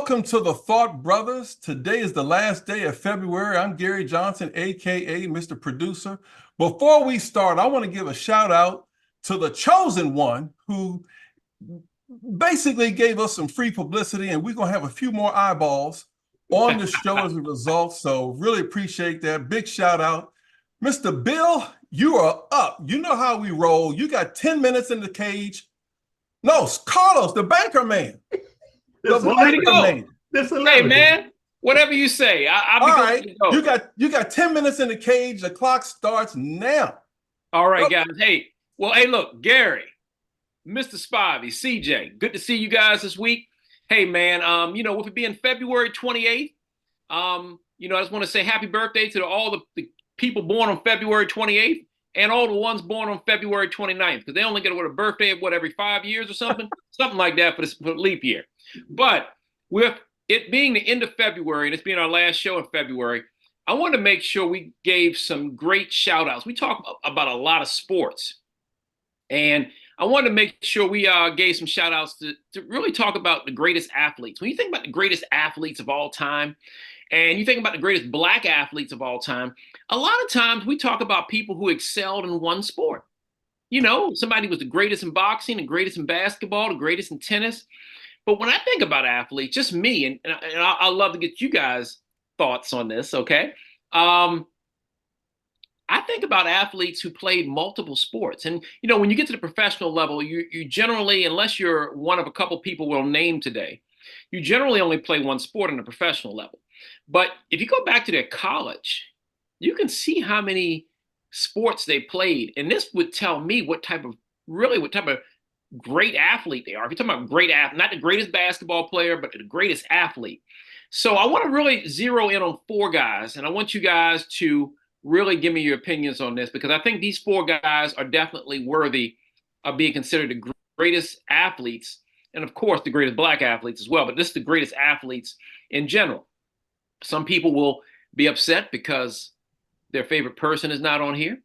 Welcome to the Thought Brothers. Today is the last day of February. I'm Gary Johnson, aka Mr. Producer. Before we start, I want to give a shout out to the chosen one who basically gave us some free publicity, and we're going to have a few more eyeballs on the show as a result. So, really appreciate that. Big shout out. Mr. Bill, you are up. You know how we roll. You got 10 minutes in the cage. No, Carlos, the banker man. The banker man. Hey, man, whatever you say. I'll be all right. You got 10 minutes in the cage. The clock starts now. All right, guys. Hey, look, Gary, Mr. Spivey, CJ, good to see you guys this week. Hey, man, with it being February 28th, I just want to say happy birthday to all the people born on February 28th and all the ones born on February 29th, because they only get a birthday of every 5 years or something, something like that for the leap year. But with it being the end of February and it's being our last show in February, I wanted to make sure we gave some great shout outs. We talk about a lot of sports, and I wanted to make sure we gave some shout outs to really talk about the greatest athletes. When you think about the greatest athletes of all time, and you think about the greatest Black athletes of all time, a lot of times we talk about people who excelled in one sport. Somebody was the greatest in boxing, the greatest in basketball, the greatest in tennis. But when I think about athletes, just me, and I'd love to get you guys' thoughts on this, okay? I think about athletes who played multiple sports. And, when you get to the professional level, you generally, unless you're one of a couple people we'll name today, you generally only play one sport on a professional level. But if you go back to their college, you can see how many sports they played. And this would tell me what type of great athlete they are. If you're talking about great athlete, not the greatest basketball player, but the greatest athlete. So I want to really zero in on four guys, and I want you guys to really give me your opinions on this, because I think these four guys are definitely worthy of being considered the greatest athletes, and of course the greatest Black athletes as well, but this is the greatest athletes in general. Some people will be upset because their favorite person is not on here.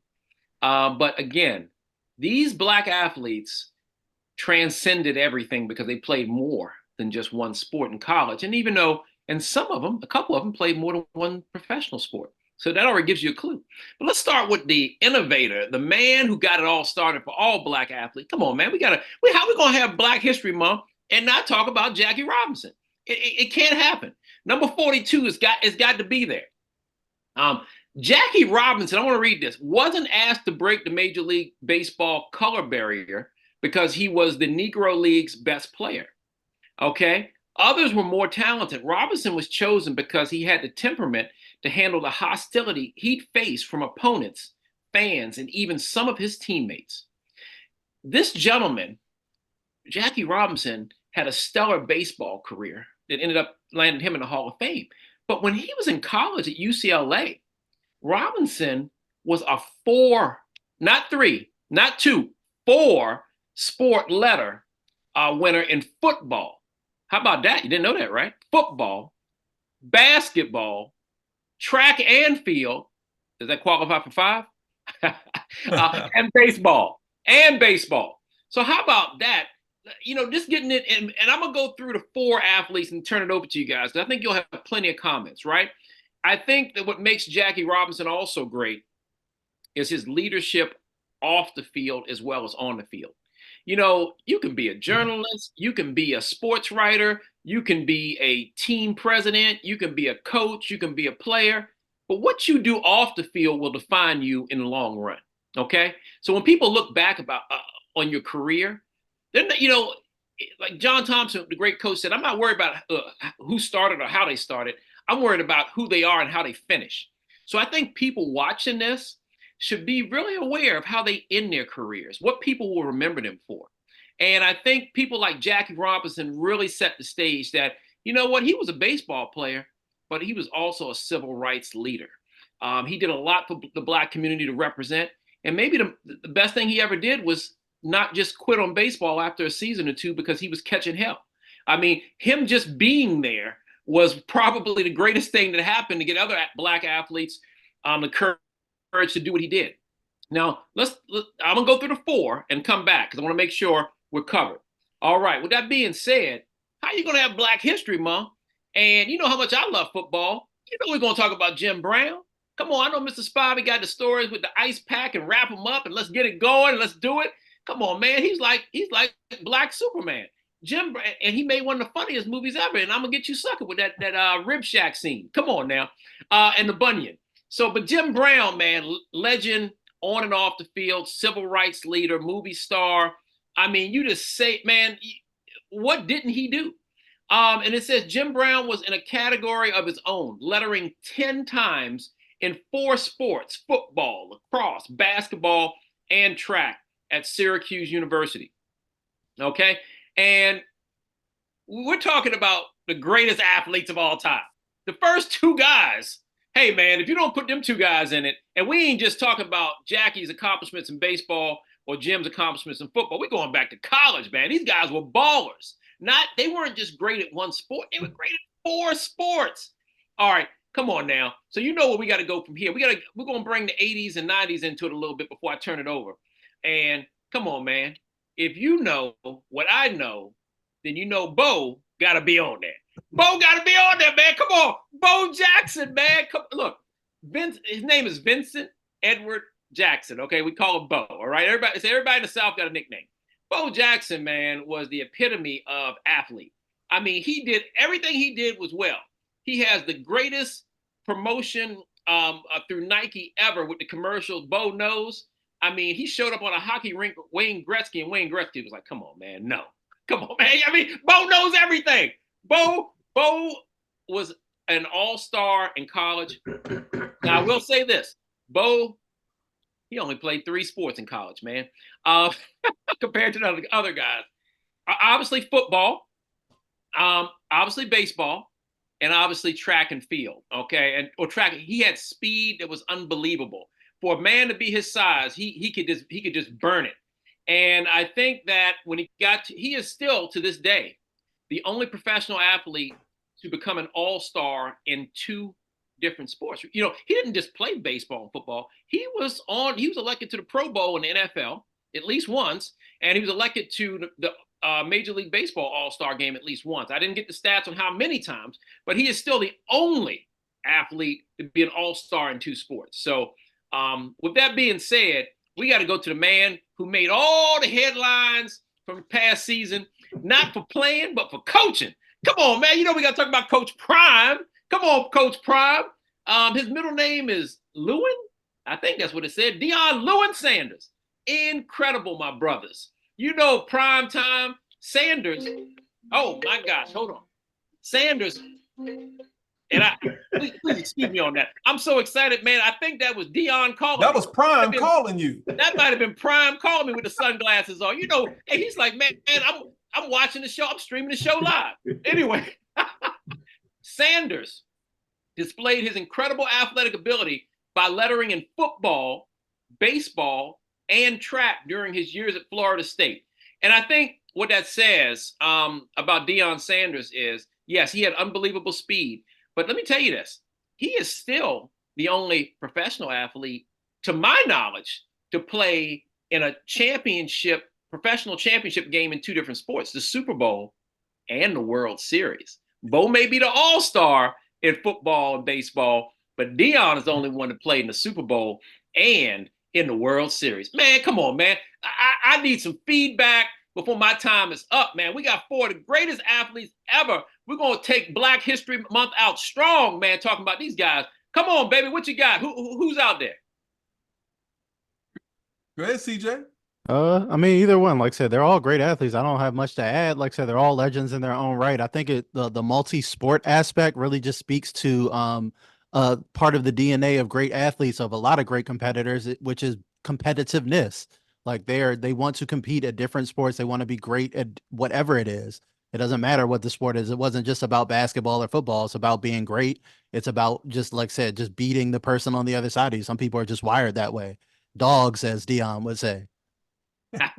But again, these Black athletes transcended everything because they played more than just one sport in college. And even though, and a couple of them played more than one professional sport. So that already gives you a clue. But let's start with the innovator, the man who got it all started for all Black athletes. Come on, man. How we going to have Black History Month and not talk about Jackie Robinson? It can't happen. Number 42 has got to be there. Jackie Robinson, I want to read this, wasn't asked to break the Major League Baseball color barrier because he was the Negro League's best player. Okay? Others were more talented. Robinson was chosen because he had the temperament to handle the hostility he'd face from opponents, fans, and even some of his teammates. This gentleman, Jackie Robinson, had a stellar baseball career that ended up landing him in the Hall of Fame. But when he was in college at UCLA, Robinson was a 4, not 3, not 2, 4 sport letter winner in football. How about that? You didn't know that, right? Football, basketball, track and field. Does that qualify for 5? And baseball. So how about that? Just getting it, and I'm going to go through the 4 athletes and turn it over to you guys, because I think you'll have plenty of comments, right? I think that what makes Jackie Robinson also great is his leadership off the field as well as on the field. You can be a journalist, you can be a sports writer, you can be a team president, you can be a coach, you can be a player, but what you do off the field will define you in the long run, okay? So when people look back on your career, they're not, like John Thompson, the great coach, said, I'm not worried about who started or how they started. I'm worried about who they are and how they finish. So I think people watching this should be really aware of how they end their careers, what people will remember them for. And I think people like Jackie Robinson really set the stage that, he was a baseball player, but he was also a civil rights leader. He did a lot for the Black community to represent. And maybe the best thing he ever did was not just quit on baseball after a season or two because he was catching hell. I mean, him just being there was probably the greatest thing that happened to get other Black athletes the courage to do what he did. Now, I'm going to go through the 4 and come back because I want to make sure we're covered. All right. With that being said, how are you going to have Black History Month And you know how much I love football. You know we're going to talk about Jim Brown. Come on, I know Mr. Spivey got the stories with the ice pack and wrap them up and let's get it going. Let's do it. Come on, man. He's like Black Superman. Jim, and he made one of the funniest movies ever. And I'm gonna get you sucker with that Rib Shack scene. Come on now, and the Bunyan. So, but Jim Brown, man, legend on and off the field, civil rights leader, movie star. I mean, you just say, man, what didn't he do? And it says Jim Brown was in a category of his own, lettering 10 times in 4 sports: football, lacrosse, basketball, and track at Syracuse University. Okay. And we're talking about the greatest athletes of all time. The first 2 guys, hey, man, if you don't put them 2 guys in it, and we ain't just talking about Jackie's accomplishments in baseball or Jim's accomplishments in football, we're going back to college, man. These guys were ballers. They weren't just great at one sport. They were great at 4 sports. All right, come on now. So you know where we got to go from here. We're going to bring the 80s and 90s into it a little bit before I turn it over. And come on, man. If you know what I know, then you know Bo got to be on there. Bo got to be on there, man. Come on. Bo Jackson, man. Look, his name is Vincent Edward Jackson. Okay, we call him Bo. All right, everybody in the South got a nickname. Bo Jackson, man, was the epitome of athlete. I mean, he did everything he did was well. He has the greatest promotion through Nike ever with the commercials. Bo knows. I mean, he showed up on a hockey rink with Wayne Gretzky, and Wayne Gretzky was like, come on, man, no. Come on, man. I mean, Bo knows everything. Bo was an all-star in college. Now, I will say this. Bo, he only played 3 sports in college, man, compared to the other guys. Obviously, football, obviously, baseball, and obviously track and field, okay? Track, he had speed that was unbelievable. For a man to be his size, he could just burn it. And I think that when he is still to this day the only professional athlete to become an all-star in 2 different sports. You know, he didn't just play baseball and football. He was elected to the Pro Bowl in the NFL at least once, and he was elected to the Major League Baseball All-Star game at least once. I didn't get the stats on how many times, but he is still the only athlete to be an all-star in 2 sports. So with that being said, we got to go to the man who made all the headlines from past season, not for playing, but for coaching. Come on, man. You know we got to talk about Coach Prime. Come on, Coach Prime. His middle name is Lewin. I think that's what it said. Deion Lewin Sanders. Incredible, my brothers. You know, prime time Sanders. Oh, my gosh. Hold on. Sanders. And please excuse me on that. I'm so excited, man. I think that was Deion calling. That was Prime calling you. That might have been Prime calling me with the sunglasses on. You know, and he's like, man, I'm watching the show. I'm streaming the show live. Anyway, Sanders displayed his incredible athletic ability by lettering in football, baseball, and track during his years at Florida State. And I think what that says about Deion Sanders is, yes, he had unbelievable speed. But let me tell you this, he is still the only professional athlete, to my knowledge, to play in a professional championship game in 2 different sports, the Super Bowl and the World Series. Bo may be the all-star in football and baseball, but Deion is the only one that played in the Super Bowl and in the World Series. Man, come on, man. I need some feedback before my time is up, man. We got 4 of the greatest athletes ever. We're going to take Black History Month out strong, man, talking about these guys. Come on, baby. What you got? Who's out there? Go ahead, CJ. I mean, either one. Like I said, they're all great athletes. I don't have much to add. Like I said, they're all legends in their own right. I think the multi-sport aspect really just speaks to part of the DNA of great athletes, of a lot of great competitors, which is competitiveness. Like they want to compete at different sports. They want to be great at whatever it is. It doesn't matter what the sport is. It wasn't just about basketball or football. It's about being great. It's about, just like I said, just beating the person on the other side of you. Some people are just wired that way. Dogs, as Deion would say. Now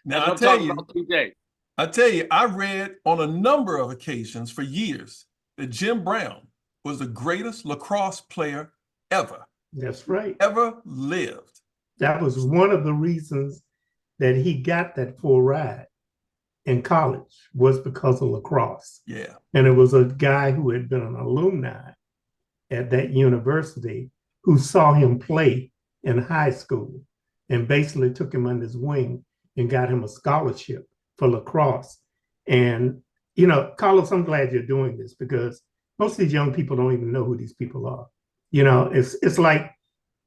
I tell you, I read on a number of occasions for years that Jim Brown was the greatest lacrosse player ever. That's right. Ever lived. That was one of the reasons that he got that full ride. in college was because of lacrosse. Yeah. And it was a guy who had been an alumni at that university who saw him play in high school and basically took him under his wing and got him a scholarship for lacrosse. And, you know, Carlos, I'm glad you're doing this because most of these young people don't even know who these people are. You know, it's like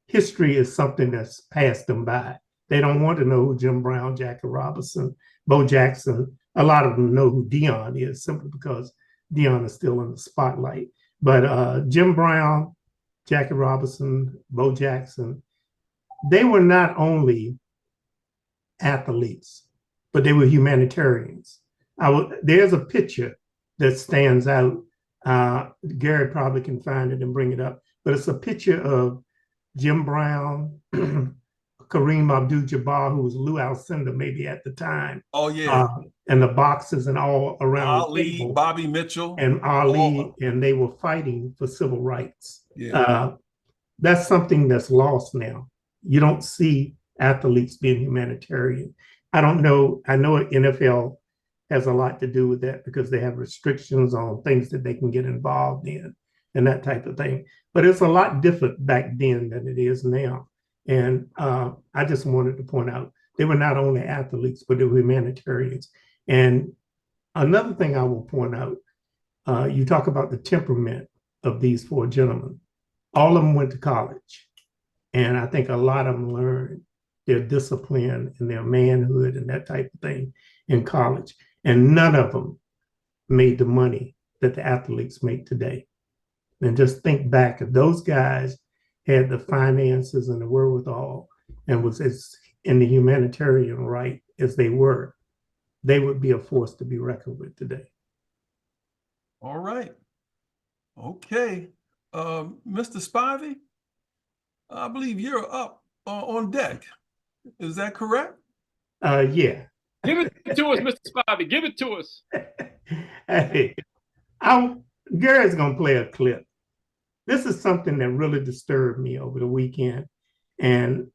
history is something that's passed them by. They don't want to know who Jim Brown, Jackie Robinson, Bo Jackson. A lot of them know who Deion is simply because Deion is still in the spotlight. But Jim Brown, Jackie Robinson, Bo Jackson, they were not only athletes, but they were humanitarians. There's a picture that stands out. Gary probably can find it and bring it up, but it's a picture of Jim Brown, Kareem Abdul-Jabbar, who was Lou Alcindor maybe at the time. Oh yeah. And the boxes and all around Ali, the table. Bobby Mitchell. And Ali, and they were fighting for civil rights. Yeah. That's something that's lost now. You don't see athletes being humanitarian. I don't know. I know NFL has a lot to do with that because they have restrictions on things that they can get involved in and that type of thing. But it's a lot different back then than it is now. And I just wanted to point out they were not only athletes, but they were humanitarians. And another thing I will point out, you talk about the temperament of these four gentlemen. All of them went to college. And I think a lot of them learned their discipline and their manhood and that type of thing in college. And none of them made the money that the athletes make today. And just think back, if those guys had the finances and the wherewithal and was as in the humanitarian right as they were, they would be a force to be reckoned with today. All right. Okay. Mr. Spivey, I believe you're up on deck. Is that correct? Yeah. Give it to us, Mr. Spivey. Give it to us. Hey, Gary's going to play a clip. This is something that really disturbed me over the weekend. And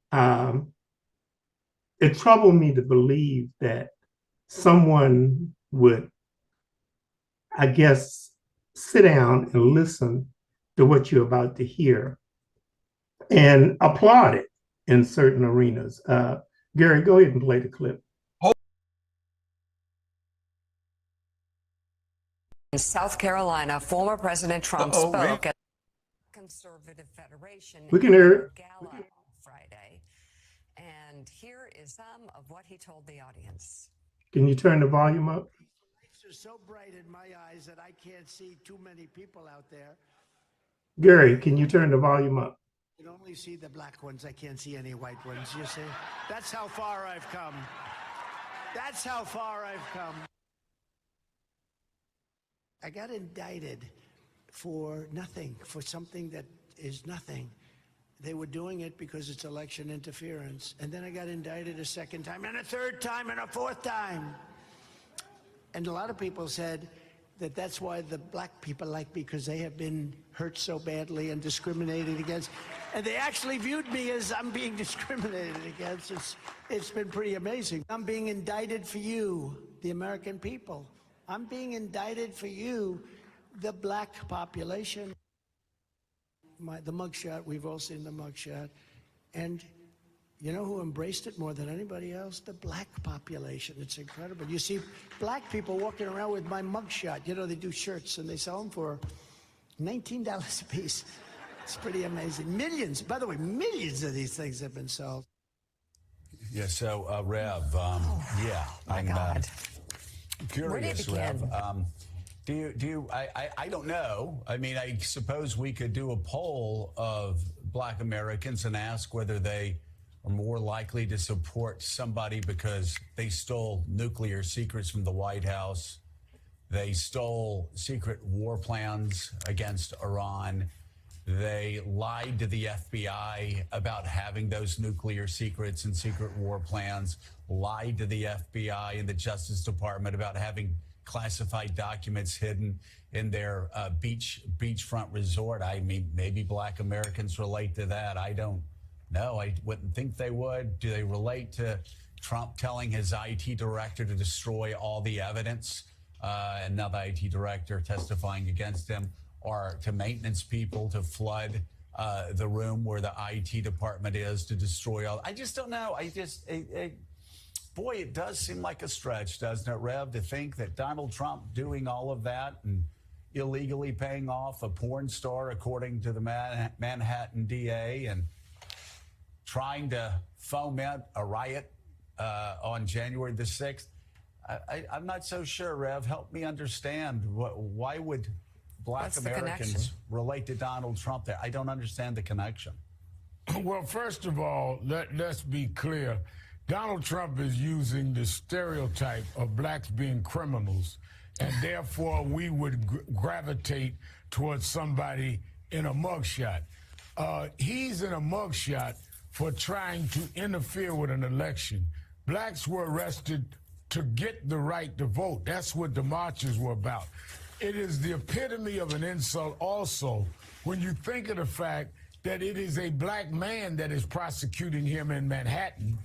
it troubled me to believe that someone would, I guess, sit down and listen to what you're about to hear and applaud it in certain arenas. Gary, go ahead and play the clip. In South Carolina, former President Trump spoke at the Conservative Federation We can hear it. Gala on Friday. And here is some of what he told the audience. Can you turn the volume up? It's so bright in my eyes that I can't see too many people out there. Gary, can you turn the volume up? I can only see the black ones. I can't see any white ones, you see? That's how far I've come. That's how far I've come. I got indicted for nothing, for something that is nothing. They were doing it because it's election interference. And then I got indicted a second time, and a third time, and a fourth time. And a lot of people said that that's why the black people like me, because they have been hurt so badly and discriminated against. And they actually viewed me as I'm being discriminated against. It's been pretty amazing. I'm being indicted for you, the American people. I'm being indicted for you, the black population. The mugshot, we've all seen the mugshot. And you know who embraced it more than anybody else? The black population. It's incredible. You see black people walking around with my mugshot. You know, they do shirts and they sell them for $19 a piece. It's pretty amazing. Millions, by the way, millions of these things have been sold. Yeah, so Rev, yeah. My God. Curious, Rev. I don't know. I mean, I suppose we could do a poll of black Americans and ask whether they are more likely to support somebody because they stole nuclear secrets from the White House. They stole secret war plans against Iran. They lied to the FBI about having those nuclear secrets and secret war plans, lied to the FBI and the Justice Department about having classified documents hidden in their beachfront resort. I mean, maybe black Americans relate to that. I don't know. I wouldn't think they would. Do they relate to Trump telling his IT director to destroy all the evidence, and now the IT director testifying against him, or to maintenance people to flood the room where the IT department is to destroy all. I just don't know. Boy, it does seem like a stretch, doesn't it, Rev, to think that Donald Trump doing all of that and illegally paying off a porn star, according to the Manhattan DA, and trying to foment a riot on January the 6th. I'm not so sure, Rev. Help me understand. Why would Black What's the Americans connection? relate to Donald Trump there? I don't understand the connection. Well, first of all, let's be clear. Donald Trump is using the stereotype of blacks being criminals, and therefore we would gravitate towards somebody in a mugshot. He's in a mugshot for trying to interfere with an election. Blacks were arrested to get the right to vote. That's what the marches were about. It is the epitome of an insult also when you think of the fact that it is a black man that is prosecuting him in Manhattan,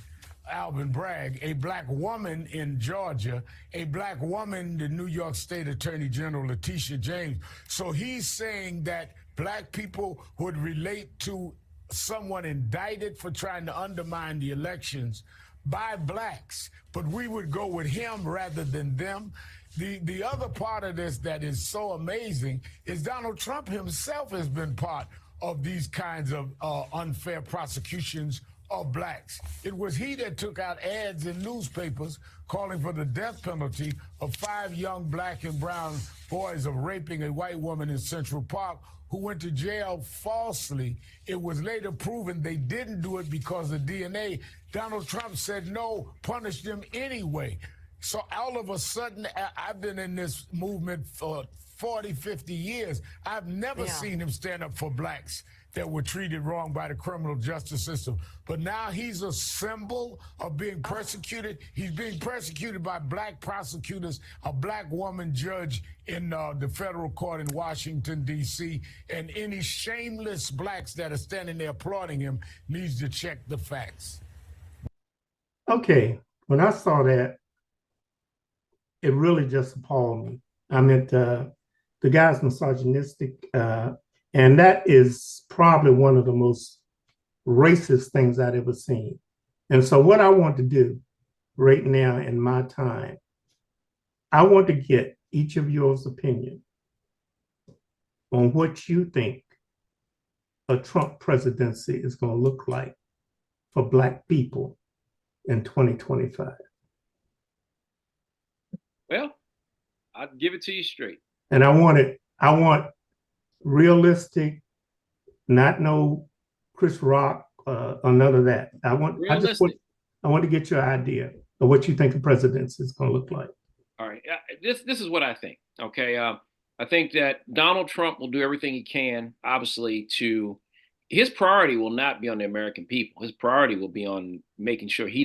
Alvin Bragg, a black woman in Georgia, a black woman, the New York State Attorney General Letitia James. So he's saying that black people would relate to someone indicted for trying to undermine the elections by blacks, but we would go with him rather than them. The other part of this that is so amazing is Donald Trump himself has been part of these kinds of unfair prosecutions of blacks. It was he that took out ads in newspapers calling for the death penalty of 5 young black and brown boys of raping a white woman in Central Park who went to jail falsely. It was later proven they didn't do it because of DNA. Donald Trump said no, punish them anyway. So all of a sudden, I've been in this movement for 40, 50 years. I've never seen him stand up for blacks that were treated wrong by the criminal justice system. But now he's a symbol of being persecuted. He's being persecuted by black prosecutors, a black woman judge in the federal court in Washington, D.C., and any shameless blacks that are standing there applauding him needs to check the facts. Okay, when I saw that, it really just appalled me. I meant the guy's misogynistic, and that is probably one of the most racist things I've ever seen. And so what I want to do right now in my time, I want to get each of yours opinion on what you think a Trump presidency is going to look like for Black people in 2025. Well, I'll give it to you straight. And I want realistic, not no Chris Rock or none of that. I want to get your idea of what you think the presidency is going to look like. All right. This is what I think. Okay. I think that Donald Trump will do everything he can, obviously, his priority will not be on the American people. His priority will be on making sure he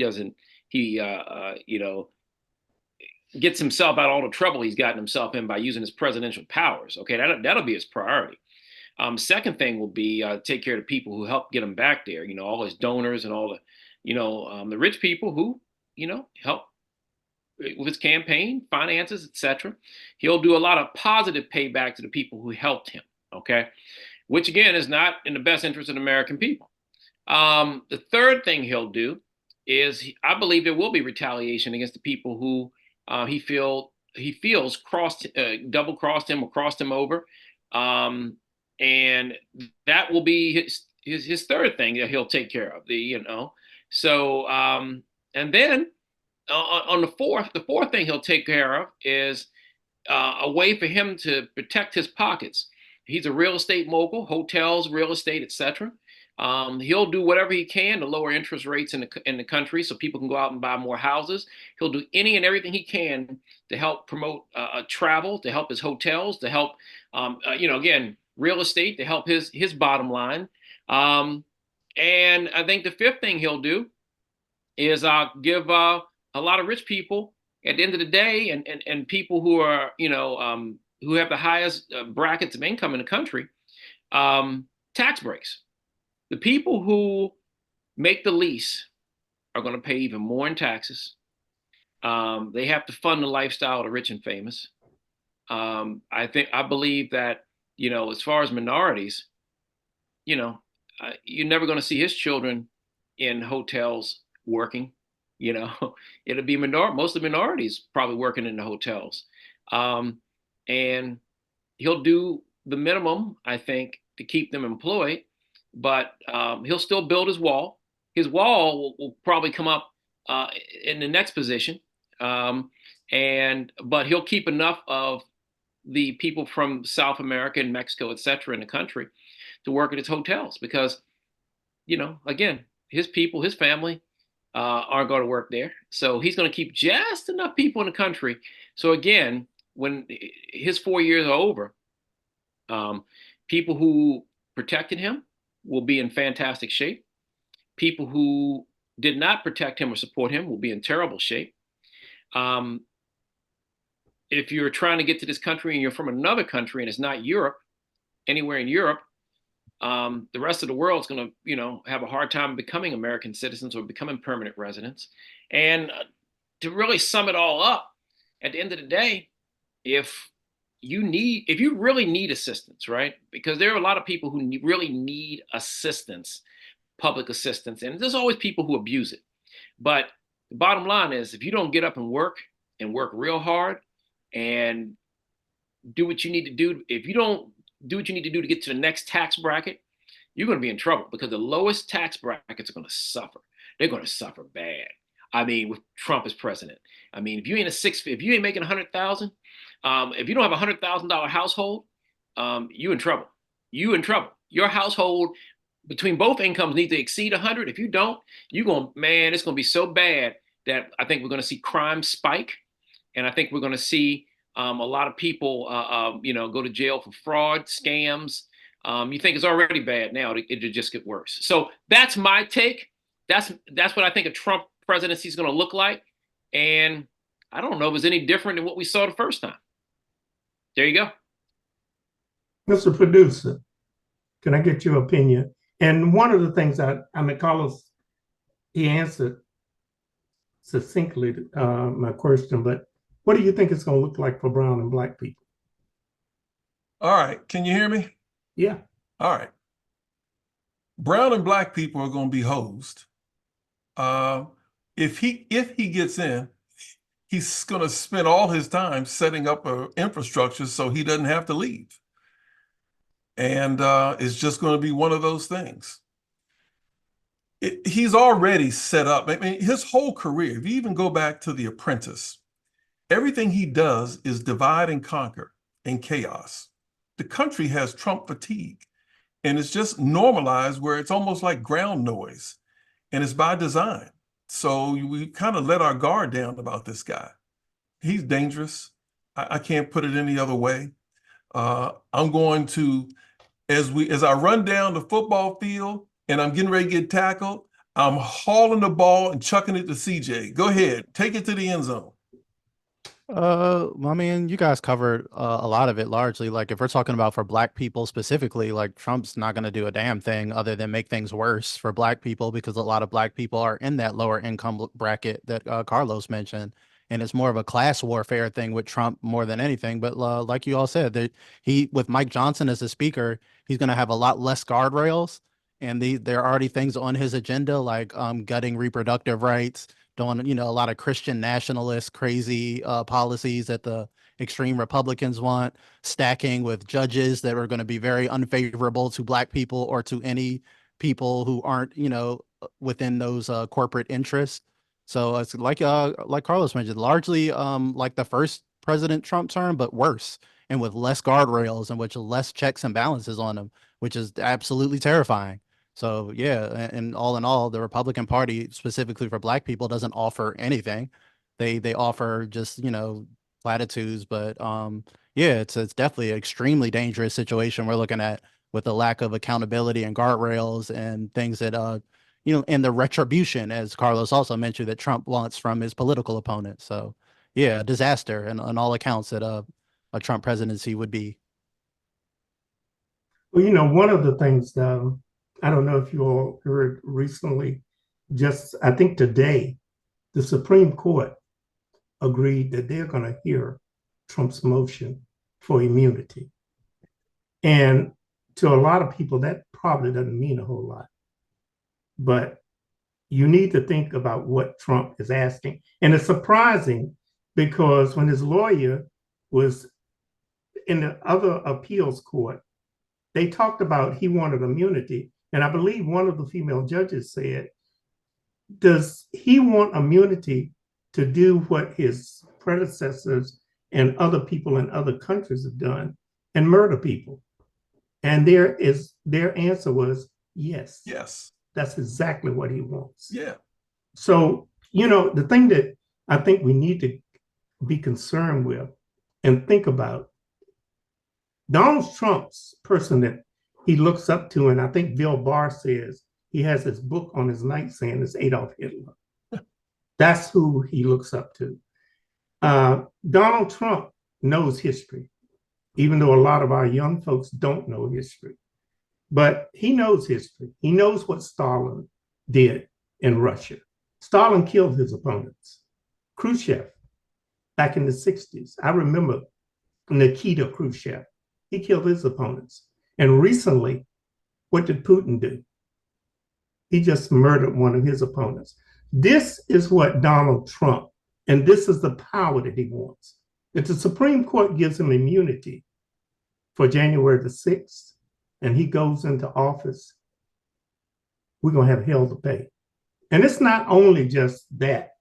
gets himself out of all the trouble he's gotten himself in by using his presidential powers. Okay, that'll be his priority. Second thing will be take care of the people who helped get him back there. You know, all his donors and all the rich people who help with his campaign finances, etc. He'll do a lot of positive payback to the people who helped him. Okay, which again is not in the best interest of the American people. The third thing he'll do is I believe there will be retaliation against the people who he feels double-crossed him or crossed him over, and that will be his third thing that he'll take care of. So and then on the fourth thing he'll take care of is a way for him to protect his pockets. He's a real estate mogul, hotels, real estate, etc. He'll do whatever he can to lower interest rates in the country so people can go out and buy more houses. He'll do any and everything he can to help promote travel, to help his hotels, to help, again, real estate, to help his bottom line. And I think the fifth thing he'll do is give a lot of rich people at the end of the day and people who are, who have the highest brackets of income in the country, tax breaks. The people who make the least are going to pay even more in taxes. They have to fund the lifestyle of the rich and famous. I believe that, as far as minorities, you're never going to see his children in hotels working. It'll be most of the minorities probably working in the hotels. And he'll do the minimum, I think, to keep them employed, but he'll still build his wall. His wall will probably come up in the next position. But he'll keep enough of the people from South America and Mexico, et cetera, in the country to work at his hotels because, again, his people, his family aren't going to work there. So he's going to keep just enough people in the country. So again, when his 4 years are over, people who protected him will be in fantastic shape. People who did not protect him or support him will be in terrible shape. If you're trying to get to this country and you're from another country and it's not Europe, anywhere in Europe, the rest of the world is going to, have a hard time becoming American citizens or becoming permanent residents. And to really sum it all up, at the end of the day, if you really need assistance, right? Because there are a lot of people who really need assistance, public assistance, and there's always people who abuse it. But the bottom line is, if you don't get up and work real hard and do what you need to do, if you don't do what you need to do to get to the next tax bracket, you're going to be in trouble because the lowest tax brackets are going to suffer. They're going to suffer bad. I mean, with Trump as president. I mean, if you ain't making 100,000, if you don't have $100,000 household, you in trouble. You in trouble. Your household between both incomes need to exceed 100. If you don't, it's going to be so bad that I think we're going to see crime spike. And I think we're going to see a lot of people, go to jail for fraud, scams. You think it's already bad now. It'll just get worse. So that's my take. That's what I think a Trump presidency is going to look like. And I don't know if it's any different than what we saw the first time. There you go. Mr. Producer, can I get your opinion? And one of the things Carlos, he answered succinctly my question, but what do you think it's going to look like for brown and black people? All right. Can you hear me? Yeah. All right. Brown and black people are going to be hosed. If he gets in, he's going to spend all his time setting up an infrastructure so he doesn't have to leave. And it's just going to be one of those things. He's already set up. I mean, his whole career, if you even go back to The Apprentice, everything he does is divide and conquer and chaos. The country has Trump fatigue, and it's just normalized where it's almost like ground noise, and it's by design. So we kind of let our guard down about this guy. He's dangerous. I can't put it any other way. I'm going to, as I run down the football field and I'm getting ready to get tackled, I'm hauling the ball and chucking it to CJ. Go ahead, take it to the end zone. I mean, you guys covered a lot of it largely. Like, if we're talking about for black people specifically, like, Trump's not going to do a damn thing other than make things worse for black people, because a lot of black people are in that lower income bracket that Carlos mentioned. And it's more of a class warfare thing with Trump more than anything. But like you all said, that with Mike Johnson as a speaker, he's going to have a lot less guardrails. And there are already things on his agenda, like gutting reproductive rights, doing, a lot of Christian nationalist crazy policies that the extreme Republicans want, stacking with judges that are going to be very unfavorable to black people or to any people who aren't, within those corporate interests. So it's like Carlos mentioned, largely like the first President Trump term, but worse, and with less guardrails and with less checks and balances on them, which is absolutely terrifying. So yeah, and all in all, the Republican Party, specifically for black people, doesn't offer anything. They offer just, platitudes. But yeah, it's definitely an extremely dangerous situation we're looking at, with the lack of accountability and guardrails and things that and the retribution, as Carlos also mentioned, that Trump wants from his political opponent. So yeah, disaster and on all accounts that a Trump presidency would be. Well, one of the things, I don't know if you all heard recently, just, I think today, the Supreme Court agreed that they're going to hear Trump's motion for immunity. And to a lot of people, that probably doesn't mean a whole lot. But you need to think about what Trump is asking. And it's surprising because when his lawyer was in the other appeals court, they talked about he wanted immunity. And I believe one of the female judges said, does he want immunity to do what his predecessors and other people in other countries have done and murder people? And their answer was yes. Yes. That's exactly what he wants. Yeah. So, you know, the thing that I think we need to be concerned with and think about, Donald Trump's person that he looks up to, and I think Bill Barr says he has his book on his nightstand, is Adolf Hitler. That's who he looks up to. Donald Trump knows history, even though a lot of our young folks don't know history. But he knows history. He knows what Stalin did in Russia. Stalin killed his opponents. Khrushchev, back in the 60s, I remember Nikita Khrushchev. He killed his opponents. And recently, what did Putin do? He just murdered one of his opponents. This is what Donald Trump, and this is the power that he wants. If the Supreme Court gives him immunity for January the 6th, and he goes into office, we're going to have hell to pay. And it's not only just that.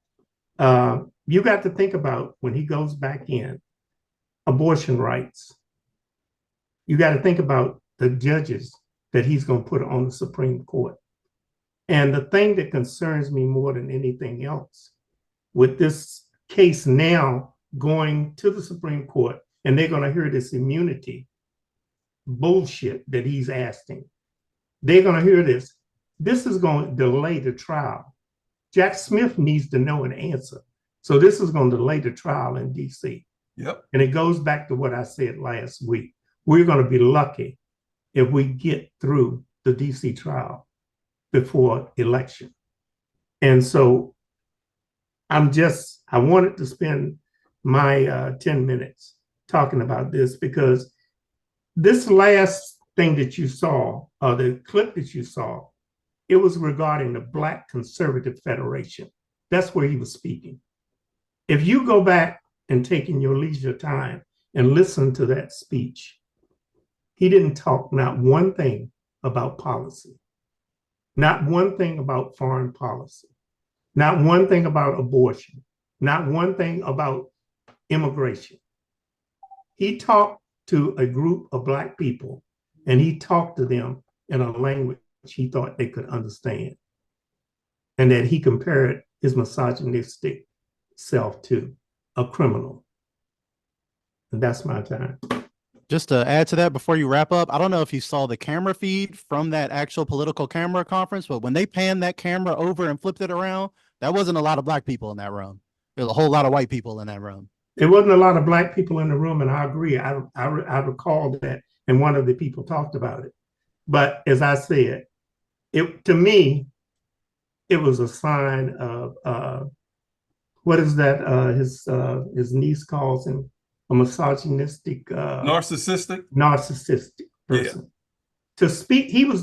You got to think about when he goes back in, abortion rights. You got to think about the judges that he's going to put on the Supreme Court. And the thing that concerns me more than anything else, with this case now going to the Supreme Court, and they're going to hear this immunity bullshit that he's asking. They're going to hear this. This is going to delay the trial. Jack Smith needs to know an answer. So this is going to delay the trial in DC. Yep. And it goes back to what I said last week. We're going to be lucky if we get through the DC trial before election. And so I wanted to spend my 10 minutes talking about this, because this last thing that you saw, or the clip that you saw, it was regarding the Black Conservative Federation. That's where he was speaking. If you go back and take in your leisure time and listen to that speech, he didn't talk not one thing about policy, not one thing about foreign policy, not one thing about abortion, not one thing about immigration. He talked to a group of Black people, and he talked to them in a language he thought they could understand, and that he compared his misogynistic self to a criminal. And that's my time. Just to add to that before you wrap up, I don't know if you saw the camera feed from that actual political camera conference, but when they panned that camera over and flipped it around, that wasn't a lot of Black people in that room. There was a whole lot of white people in that room. There wasn't a lot of Black people in the room, and I agree. I recall that, and one of the people talked about it. But as I said, to me, it was a sign of what is that? His niece calls him a misogynistic, narcissistic person. Yeah. To speak, he was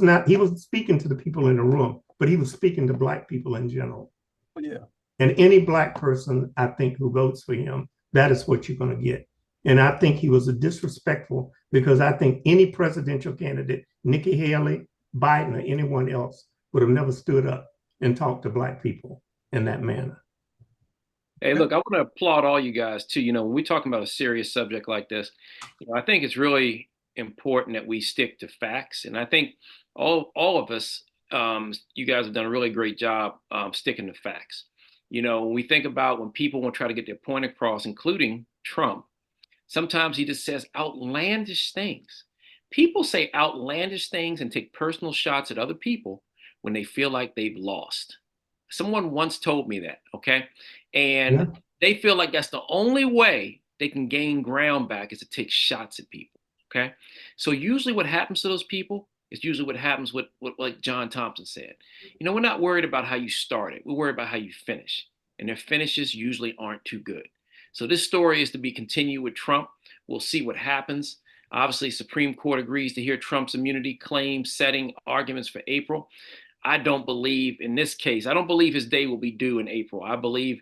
speaking to the people in the room, but he was speaking to Black people in general. Yeah. And any Black person, I think, who votes for him, that is what you're going to get. And I think he was disrespectful, because I think any presidential candidate, Nikki Haley, Biden, or anyone else, would have never stood up and talked to Black people in that manner. Hey, look, I want to applaud all you guys too. You know, when we're talking about a serious subject like this, I think it's really important that we stick to facts. And I think all of us, you guys have done a really great job sticking to facts. You know, when we think about when people want to try to get their point across, including Trump, sometimes he just says outlandish things. People say outlandish things and take personal shots at other people when they feel like they've lost. Someone once told me that, okay? And they feel like that's the only way they can gain ground back is to take shots at people, okay? So usually what happens to those people, It's usually what happens with like John Thompson said. You know, we're not worried about how you started. We're worried about how you finish. And their finishes usually aren't too good. So this story is to be continued with Trump. We'll see what happens. Obviously, Supreme Court agrees to hear Trump's immunity claim setting arguments for April. I don't believe in this case, I don't believe his day will be due in April. I believe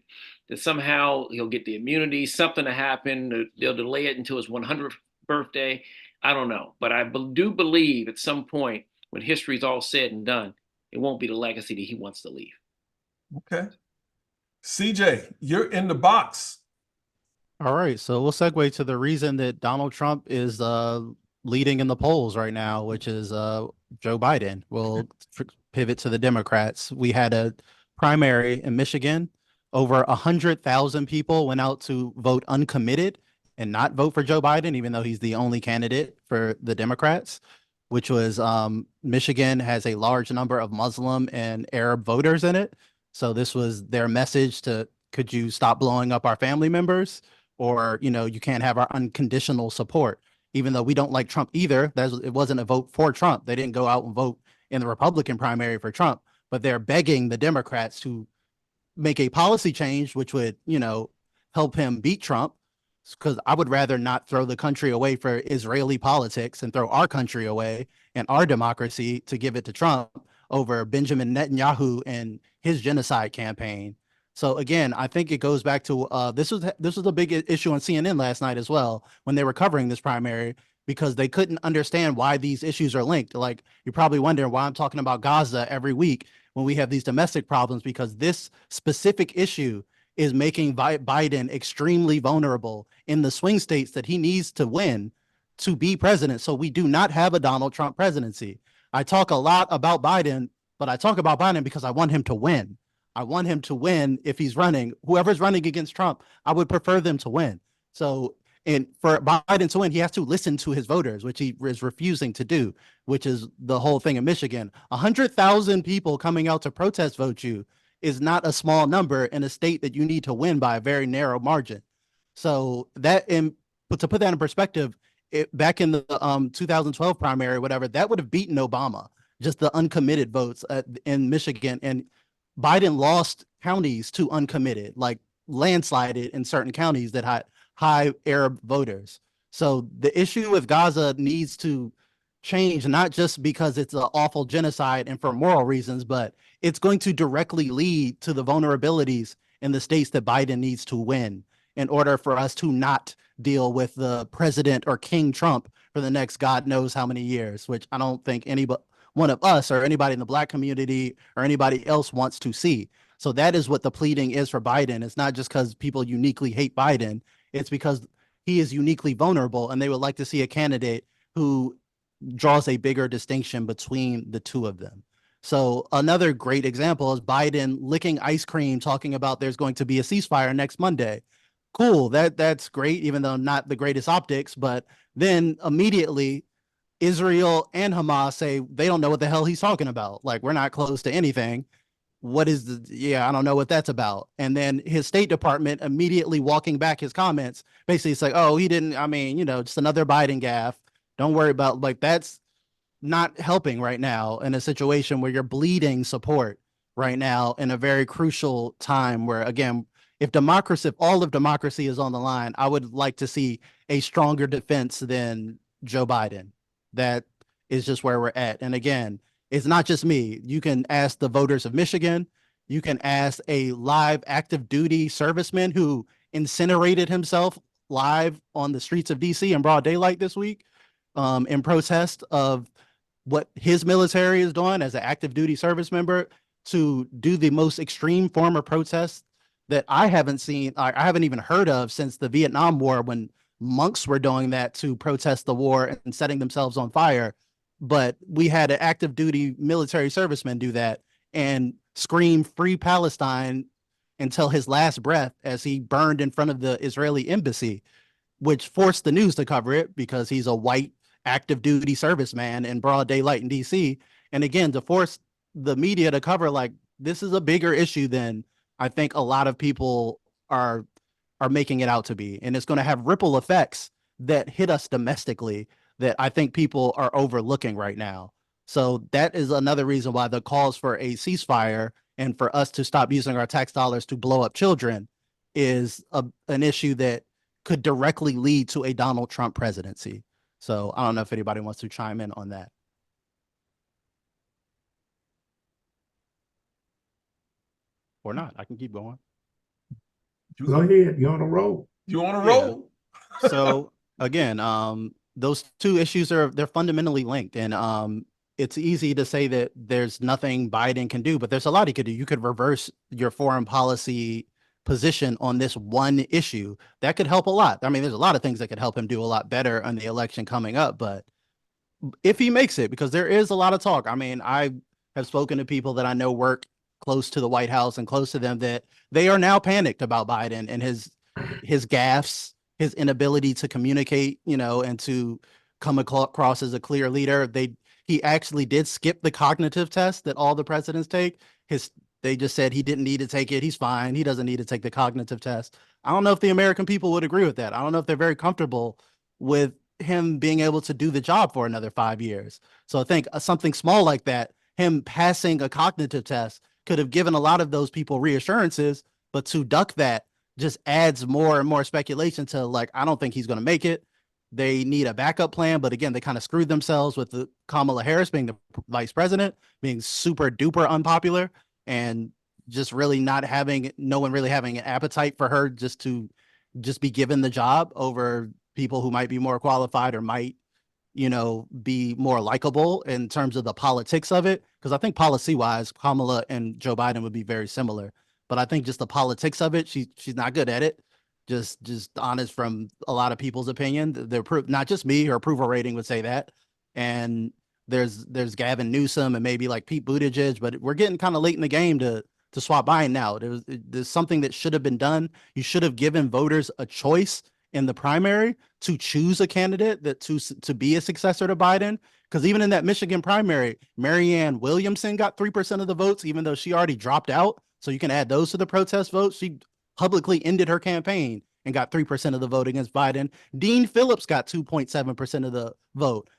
that somehow he'll get the immunity, something to happen. They'll delay it until his 100th birthday. I don't know. But I do believe at some point when history's all said and done, it won't be the legacy that he wants to leave. Okay. CJ, you're in the box. All right, so we'll segue to the reason that Donald Trump is leading in the polls right now, which is Joe Biden. We'll pivot to the Democrats. We had a primary in Michigan. Over 100,000 people went out to vote uncommitted and not vote for Joe Biden, even though he's the only candidate for the Democrats, which was Michigan has a large number of Muslim and Arab voters in it. So this was their message to, could you stop blowing up our family members? Or, you know, you can't have our unconditional support, even though we don't like Trump either. It wasn't a vote for Trump. They didn't go out and vote in the Republican primary for Trump, but they're begging the Democrats to make a policy change, which would, you know, help him beat Trump. Because I would rather not throw the country away for Israeli politics and throw our country away and our democracy to give it to Trump over Benjamin Netanyahu and his genocide campaign. So again, I think it goes back to this was a big issue on CNN last night as well when they were covering this primary, because they couldn't understand why these issues are linked. Like, you're probably wondering why I'm talking about Gaza every week when we have these domestic problems, because this specific issue is making Biden extremely vulnerable in the swing states that he needs to win to be president. So we do not have a Donald Trump presidency. I talk a lot about Biden, but I talk about Biden because I want him to win. I want him to win if he's running. Whoever's running against Trump, I would prefer them to win. So, and for Biden to win, he has to listen to his voters, which he is refusing to do, which is the whole thing in Michigan. 100,000 people coming out to protest vote you is not a small number in a state that you need to win by a very narrow margin. So that, but to put that in perspective, back in the 2012 primary, whatever, that would have beaten Obama, just the uncommitted votes in Michigan. And Biden lost counties to uncommitted, like landslided in certain counties that had high Arab voters. So the issue with Gaza needs to change, not just because it's an awful genocide and for moral reasons, but it's going to directly lead to the vulnerabilities in the states that Biden needs to win in order for us to not deal with the president or King Trump for the next God knows how many years, which I don't think anybody, one of us or anybody in the Black community or anybody else wants to see. So that is what the pleading is for Biden. It's not just because people uniquely hate Biden. It's because he is uniquely vulnerable and they would like to see a candidate who draws a bigger distinction between the two of them. So another great example is Biden licking ice cream, talking about there's going to be a ceasefire next Monday. Cool, that's great, even though not the greatest optics, but then immediately Israel and Hamas say they don't know what the hell he's talking about. Like, we're not close to anything. What is I don't know what that's about. And then his State Department immediately walking back his comments. Basically, it's like, oh, he didn't, I mean, you know, just another Biden gaffe. Don't worry about, like, that's not helping right now in a situation where you're bleeding support right now in a very crucial time where, again, if all of democracy is on the line, I would like to see a stronger defense than Joe Biden. That is just where we're at. And again, it's not just me. You can ask the voters of Michigan. You can ask a live active duty serviceman who incinerated himself live on the streets of DC in broad daylight this week in protest of what his military is doing as an active duty service member to do the most extreme form of protest that I haven't seen. I haven't even heard of since the Vietnam War, when monks were doing that to protest the war and setting themselves on fire. But we had an active duty military serviceman do that and scream "Free Palestine" until his last breath as he burned in front of the Israeli embassy, which forced the news to cover it because he's a white active duty serviceman in broad daylight in DC. And again, to force the media to cover, like, this is a bigger issue than I think a lot of people are making it out to be. And it's going to have ripple effects that hit us domestically that I think people are overlooking right now. So that is another reason why the calls for a ceasefire and for us to stop using our tax dollars to blow up children is an issue that could directly lead to a Donald Trump presidency. So I don't know if anybody wants to chime in on that. Or not. I can keep going. Go ahead. You're on a roll. You on a roll? So again, those two issues they're fundamentally linked, and it's easy to say that there's nothing Biden can do, but there's a lot he could do. You could reverse your foreign policy position on this one issue. That could help a lot. I mean, there's a lot of things that could help him do a lot better on the election coming up, but if he makes it, because there is a lot of talk. I mean, I have spoken to people that I know work close to the White House and close to them that they are now panicked about Biden and his gaffes, his inability to communicate, and to come across as a clear leader. He actually did skip the cognitive test that all the presidents take. They just said he didn't need to take it. He's fine. He doesn't need to take the cognitive test. I don't know if the American people would agree with that. I don't know if they're very comfortable with him being able to do the job for another 5 years. So I think something small like that, him passing a cognitive test, could have given a lot of those people reassurances, but to duck that just adds more and more speculation to, like, I don't think he's going to make it. They need a backup plan, but again, they kind of screwed themselves with the Kamala Harris being the vice president, being super duper unpopular, and just really no one really having an appetite for her just to be given the job over people who might be more qualified or might, be more likable in terms of the politics of it. Because I think policy-wise, Kamala and Joe Biden would be very similar. But I think just the politics of it, she's not good at it. Just honest from a lot of people's opinion. Not just me, her approval rating would say that. And there's Gavin Newsom and maybe like Pete Buttigieg, but we're getting kind of late in the game to swap Biden now. There's something that should have been done. You should have given voters a choice in the primary to choose a candidate to be a successor to Biden. Because even in that Michigan primary, Marianne Williamson got 3% of the votes, even though she already dropped out. So you can add those to the protest votes. She publicly ended her campaign and got 3% of the vote against Biden. Dean Phillips got 2.7% of the vote.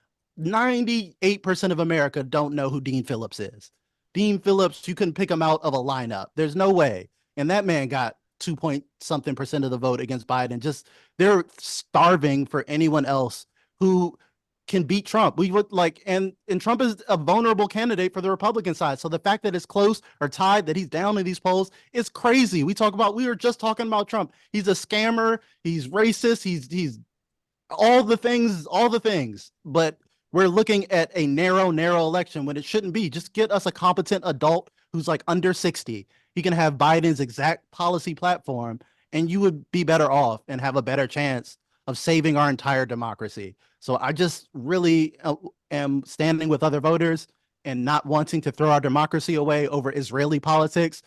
98% of America don't know who Dean Phillips is. Dean Phillips, you couldn't pick him out of a lineup. There's no way. And that man got 2-point-something% of the vote against Biden. Just they're starving for anyone else who can beat Trump. We would and Trump is a vulnerable candidate for the Republican side. So the fact that it's close or tied, that he's down in these polls, is crazy. We were just talking about Trump. He's a scammer. He's racist. He's all the things. But we're looking at a narrow election when it shouldn't be. Just get us a competent adult who's like under 60. He can have Biden's exact policy platform, and you would be better off and have a better chance of saving our entire democracy. So I just really am standing with other voters and not wanting to throw our democracy away over Israeli politics.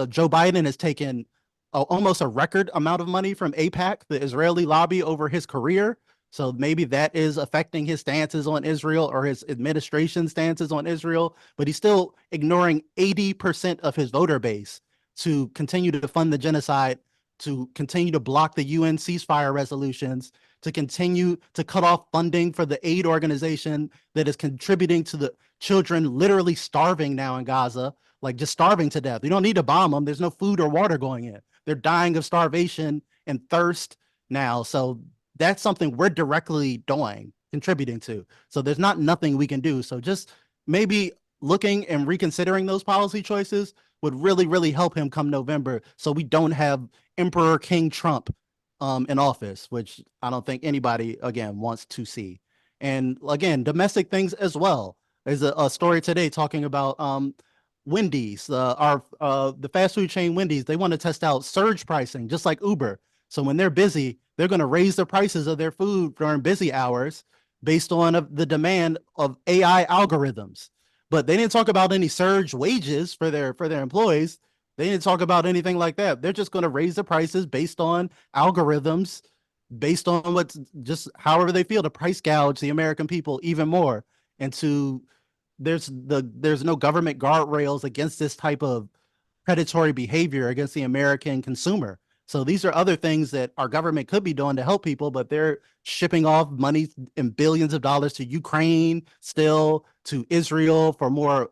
Joe Biden has taken almost a record amount of money from AIPAC, the Israeli lobby, over his career. So maybe that is affecting his stances on Israel or his administration stances on Israel, but he's still ignoring 80% of his voter base to continue to fund the genocide, to continue to block the UN ceasefire resolutions, to continue to cut off funding for the aid organization that is contributing to the children literally starving now in Gaza, like just starving to death. You don't need to bomb them. There's no food or water going in. They're dying of starvation and thirst now. So that's something we're directly contributing to. So there's nothing we can do. So just maybe looking and reconsidering those policy choices would really, really help him come November, so we don't have Emperor King Trump in office, which I don't think anybody, again, wants to see. And again, domestic things as well. There's a story today talking about Wendy's, the fast food chain Wendy's. They want to test out surge pricing, just like Uber. So when they're busy, they're going to raise the prices of their food during busy hours based on the demand of AI algorithms. But they didn't talk about any surge wages for their employees. They didn't talk about anything like that. They're just going to raise the prices based on algorithms, based on what's just however they feel, to price gouge the American people even more. And there's no government guardrails against this type of predatory behavior against the American consumer. So these are other things that our government could be doing to help people, but they're shipping off money in billions of dollars to Ukraine, still to Israel for more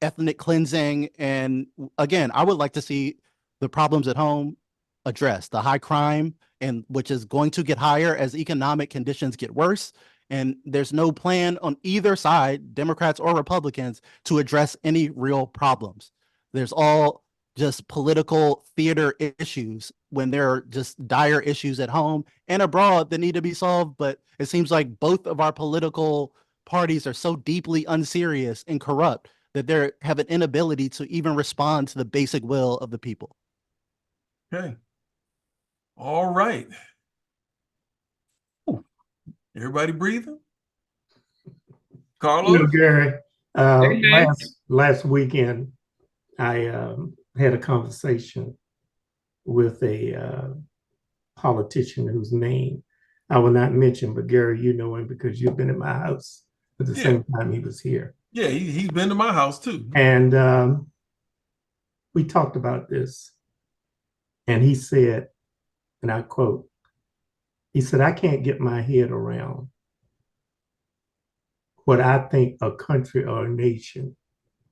ethnic cleansing. And again, I would like to see the problems at home addressed, the high crime, and which is going to get higher as economic conditions get worse. And there's no plan on either side, Democrats or Republicans, to address any real problems. There's all just political theater issues when there are just dire issues at home and abroad that need to be solved. But it seems like both of our political parties are so deeply unserious and corrupt that they have an inability to even respond to the basic will of the people. Okay. All right. Ooh. Everybody breathing? Carlos? You know, Gary, Hey, last weekend, I had a conversation with a politician whose name I will not mention, but Gary, you know him because you've been in my house at the same time he was here. Yeah, he's been to my house too. And we talked about this. And he said, and I quote, he said, I can't get my head around what I think a country or a nation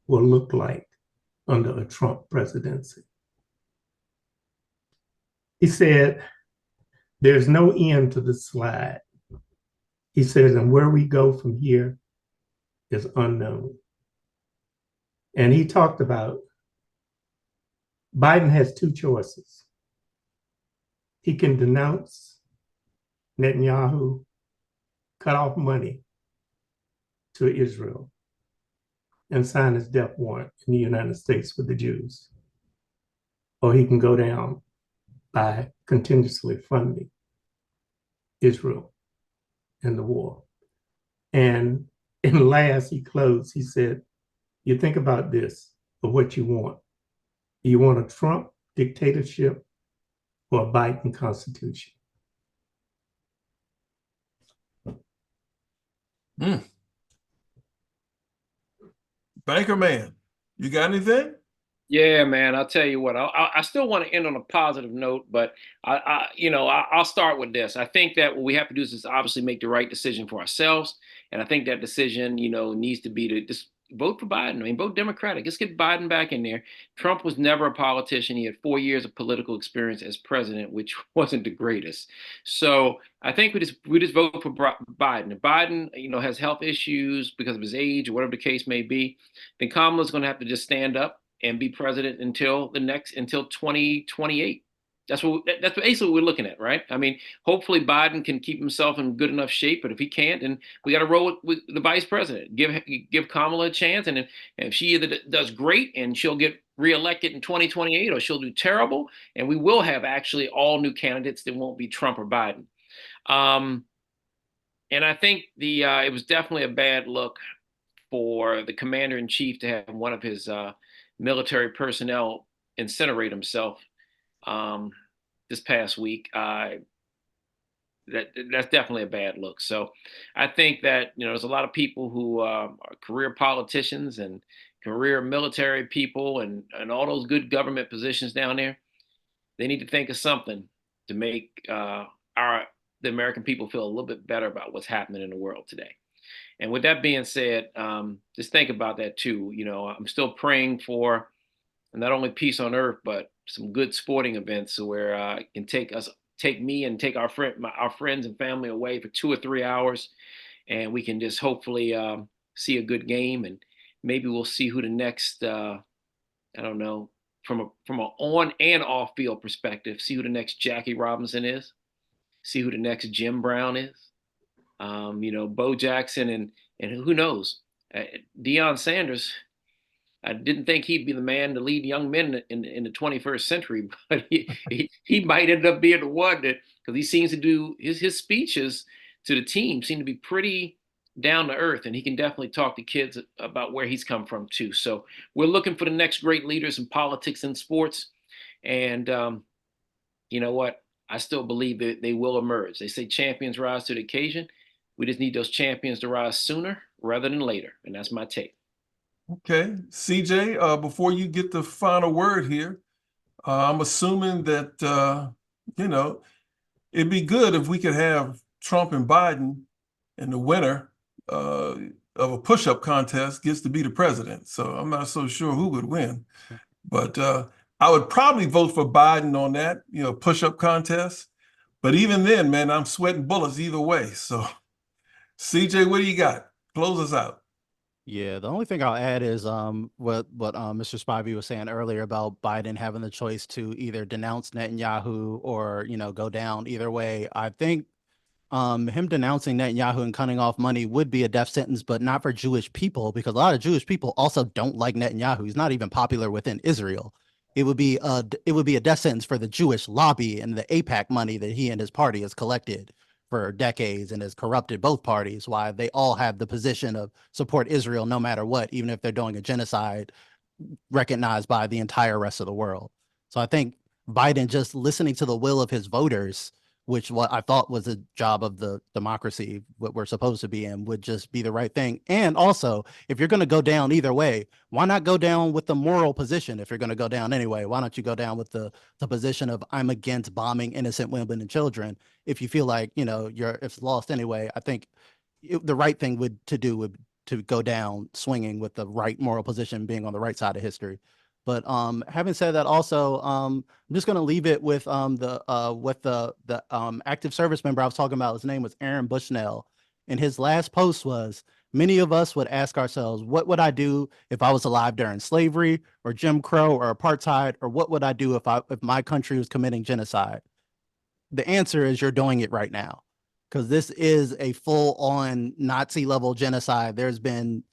will look like under a Trump presidency. He said, there's no end to the slide. He says, and where we go from here is unknown. And he talked about Biden has two choices. He can denounce Netanyahu, cut off money to Israel, and sign his death warrant in the United States with the Jews. Or he can go down by continuously funding Israel and the war. And last, he closed, he said, you think about this, of what you want. Do you want a Trump dictatorship or a Biden constitution? Banker man, you got anything? Yeah, man. I'll tell you what. I still want to end on a positive note, but I'll start with this. I think that what we have to do is obviously make the right decision for ourselves, and I think that decision, needs to be to just vote for Biden. I mean, vote Democratic. Let's get Biden back in there. Trump was never a politician. He had 4 years of political experience as president, which wasn't the greatest. So I think we just vote for Biden. If Biden, has health issues because of his age or whatever the case may be, then Kamala's going to have to just stand up and be president until 2028. That's basically what we're looking at, right? I mean, hopefully Biden can keep himself in good enough shape, but if he can't, then we got to roll with the vice president. Give Kamala a chance, and if she either does great and she'll get reelected in 2028, or she'll do terrible, and we will have actually all new candidates that won't be Trump or Biden. And I think it was definitely a bad look for the commander in chief to have one of his military personnel incinerate himself this past week. That's definitely a bad look. So I think that there's a lot of people who are career politicians and career military people and all those good government positions down there. They need to think of something to make the American people feel a little bit better about what's happening in the world today. And with that being said, just think about that too. I'm still praying for not only peace on earth, but some good sporting events where it can take me and take our friends and family away for 2 or 3 hours, and we can just hopefully see a good game, and maybe we'll see who the next I don't know, from an on and off field perspective, see who the next Jackie Robinson is, see who the next Jim Brown is. Bo Jackson and who knows, Deion Sanders. I didn't think he'd be the man to lead young men in the 21st century, but he might end up being the one that, because he seems to do his speeches to the team seem to be pretty down to earth, and he can definitely talk to kids about where he's come from too. So we're looking for the next great leaders in politics and sports, and you know what? I still believe that they will emerge. They say champions rise to the occasion. We just need those champions to rise sooner rather than later. And that's my take. Okay. CJ, before you get the final word here, I'm assuming that you know, it'd be good if we could have Trump and Biden, and the winner of a push-up contest gets to be the president. So I'm not so sure who would win, but I would probably vote for Biden on that, push-up contest. But even then, man, I'm sweating bullets either way. So, CJ, what do you got? Close us out. Yeah, the only thing I'll add is what Mr. Spivey was saying earlier about Biden having the choice to either denounce Netanyahu or go down. Either way, I think him denouncing Netanyahu and cutting off money would be a death sentence, but not for Jewish people, because a lot of Jewish people also don't like Netanyahu. He's not even popular within Israel. It would be a death sentence for the Jewish lobby and the AIPAC money that he and his party has collected for decades and has corrupted both parties, why they all have the position of support Israel no matter what, even if they're doing a genocide recognized by the entire rest of the world. So I think Biden just listening to the will of his voters, which what I thought was a job of the democracy, what we're supposed to be in, would just be the right thing. And also, if you're going to go down either way, why not go down with the moral position? If you're going to go down anyway, why don't you go down with the position of I'm against bombing innocent women and children? If you feel like, if it's lost anyway, I think the right thing would to go down swinging with the right moral position, being on the right side of history. But having said that, also, I'm just going to leave it with the active service member I was talking about. His name was Aaron Bushnell, and his last post was, many of us would ask ourselves, what would I do if I was alive during slavery or Jim Crow or apartheid, or what would I do if my country was committing genocide? The answer is you're doing it right now, because this is a full-on Nazi-level genocide. There's been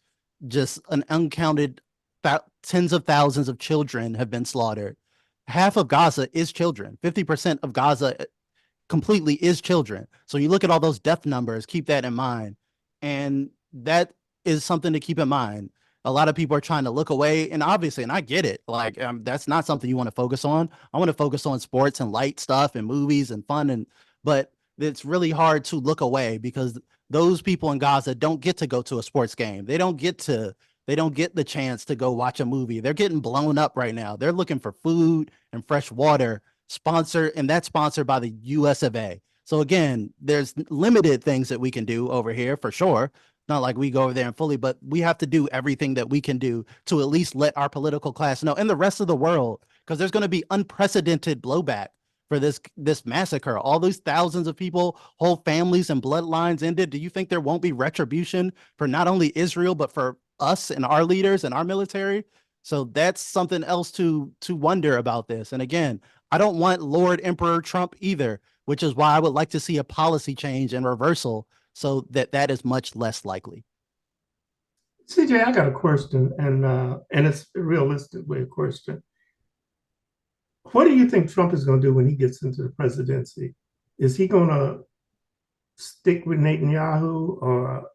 just an uncounted tens of thousands of children have been slaughtered. Half of Gaza is children. 50% of Gaza completely is children. So you look at all those death numbers, keep that in mind. And that is something to keep in mind. A lot of people are trying to look away, and obviously, and I get it, like that's not something you want to focus on. I want to focus on sports and light stuff and movies and fun, but it's really hard to look away because those people in Gaza don't get to go to a sports game. They don't get the chance to go watch a movie. They're getting blown up right now. They're looking for food and fresh water, and that's sponsored by the US of A. So again, there's limited things that we can do over here for sure. Not like we go over there and fully, but we have to do everything that we can do to at least let our political class know and the rest of the world, because there's going to be unprecedented blowback for this massacre. All these thousands of people, whole families and bloodlines ended. Do you think there won't be retribution for not only Israel, but for us and our leaders and our military? So that's something else to wonder about this. And again, I don't want Lord Emperor Trump either, which is why I would like to see a policy change and reversal so that is much less likely. CJ, I got a question, and it's a realistic way of question. What do you think Trump is going to do when he gets into the presidency? Is he going to stick with Netanyahu, or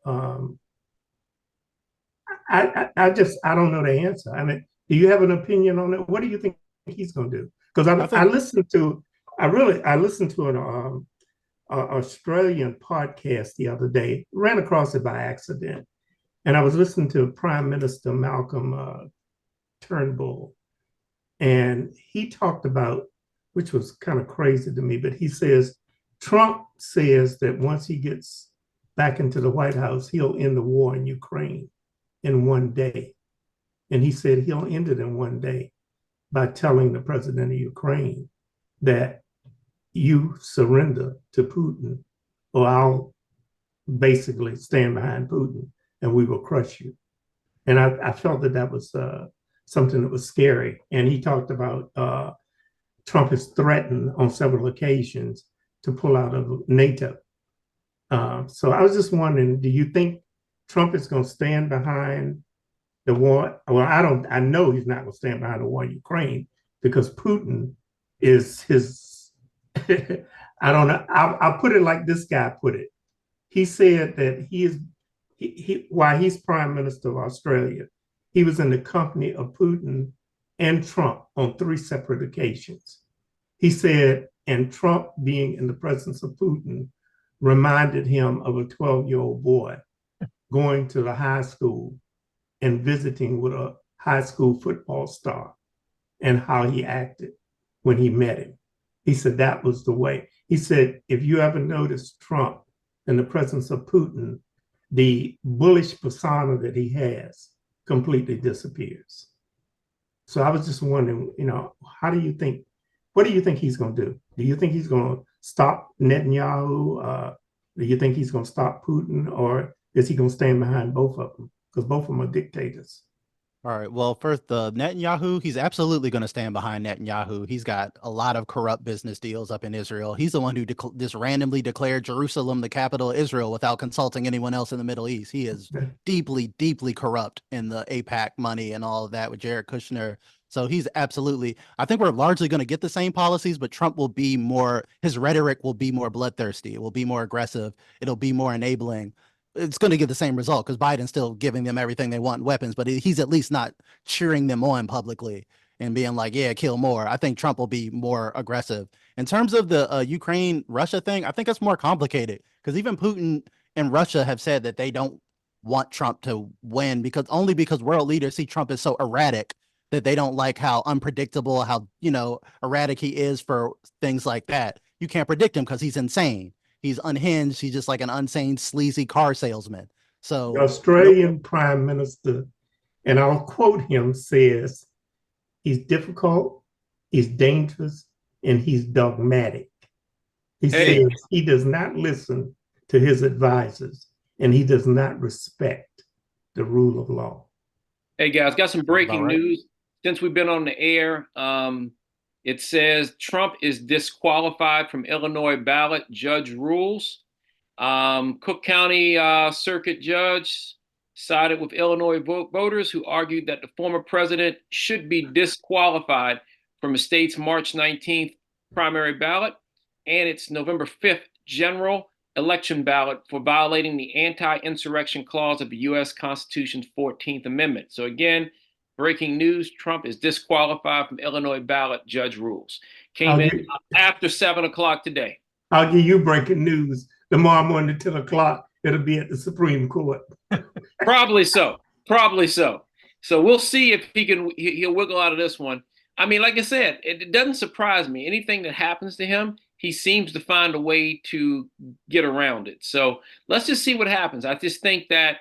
I don't know the answer. I mean, do you have an opinion on it? What do you think he's going to do? Because I listened to an Australian podcast the other day, ran across it by accident. And I was listening to Prime Minister Malcolm Turnbull. And he talked about, which was kind of crazy to me, but he says, Trump says that once he gets back into the White House, he'll end the war in Ukraine in one day. And he said he'll end it in one day by telling the president of Ukraine that you surrender to Putin, or I'll basically stand behind Putin and we will crush you. And I felt that was something that was scary. And he talked about Trump has threatened on several occasions to pull out of NATO. So I was just wondering, do you think Trump is going to stand behind the war? Well, I know he's not going to stand behind the war in Ukraine, because Putin is his, I don't know. I'll put it like this guy put it. He said that while he's Prime Minister of Australia, he was in the company of Putin and Trump on 3 separate occasions. He said, and Trump being in the presence of Putin reminded him of a 12-year-old boy going to the high school and visiting with a high school football star, and how he acted when he met him. He said that was the way. He said, if you ever notice Trump in the presence of Putin, the bullish persona that he has completely disappears. So I was just wondering, what do you think he's going to do? Do you think he's going to stop Netanyahu? Do you think he's going to stop Putin? Or is he going to stand behind both of them? Because both of them are dictators. All right. Well, first, Netanyahu, he's absolutely going to stand behind Netanyahu. He's got a lot of corrupt business deals up in Israel. He's the one who just randomly declared Jerusalem the capital of Israel without consulting anyone else in the Middle East. He is deeply, deeply corrupt in the AIPAC money and all of that with Jared Kushner. So he's absolutely, I think we're largely going to get the same policies, but Trump will be more, his rhetoric will be more bloodthirsty. It will be more aggressive. It'll be more enabling. It's going to give the same result because Biden's still giving them everything they want, weapons, but he's at least not cheering them on publicly and being like, yeah, kill more. I think Trump will be more aggressive. In terms of the Ukraine-Russia thing, I think it's more complicated because even Putin and Russia have said that they don't want Trump to win because world leaders see Trump as so erratic that they don't like how unpredictable, how, erratic he is for things like that. You can't predict him because he's insane. He's unhinged. He's just like an insane, sleazy car salesman. So the Australian Prime Minister, and I'll quote him, says he's difficult, he's dangerous, and he's dogmatic. He says he does not listen to his advisors, and he does not respect the rule of law. Hey guys, got some breaking news. Since we've been on the air, it says Trump is disqualified from Illinois ballot, judge rules. Cook County Circuit Judge sided with Illinois voters who argued that the former president should be disqualified from the state's March 19th primary ballot and its November 5th general election ballot for violating the anti-insurrection clause of the U.S. Constitution's 14th Amendment. So again, breaking news, Trump is disqualified from Illinois ballot, judge rules. Came in after 7 o'clock today. I'll give you breaking news. Tomorrow morning at 10 o'clock, it'll be at the Supreme Court. Probably so. Probably so. So we'll see if he'll wiggle out of this one. I mean, like I said, it doesn't surprise me. Anything that happens to him, he seems to find a way to get around it. So let's just see what happens. I just think that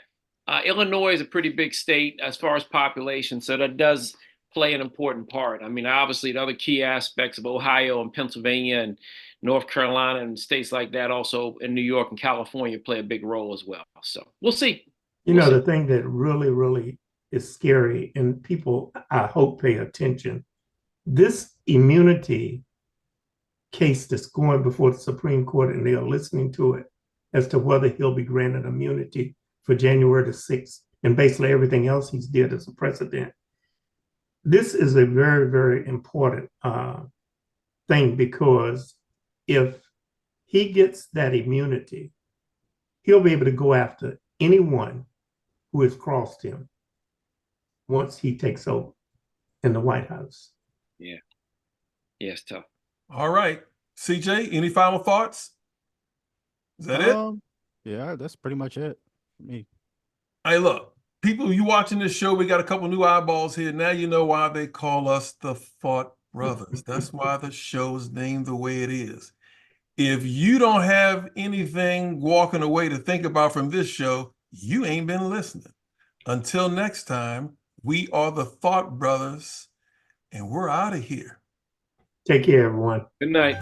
Illinois is a pretty big state as far as population, so that does play an important part. I mean, obviously, the other key aspects of Ohio and Pennsylvania and North Carolina and states like that, also in New York and California, play a big role as well. So we'll see. The thing that really, really is scary, and people, I hope, pay attention, this immunity case that's going before the Supreme Court, and they are listening to it as to whether he'll be granted immunity for January the 6th, and basically everything else he's did as a president. This is a very, very important thing, because if he gets that immunity, he'll be able to go after anyone who has crossed him once he takes over in the White House. Yeah. Yeah, it's tough. All right. CJ, any final thoughts? Is that it? Yeah, that's pretty much it. Me. Hey, look, people, you watching this show, we got a couple new eyeballs here. Now you know why they call us the Thought Brothers. That's why the show's named the way it is. If you don't have anything walking away to think about from this show, you ain't been listening. Until next time, we are the Thought Brothers, and we're out of here. Take care, everyone. Good night.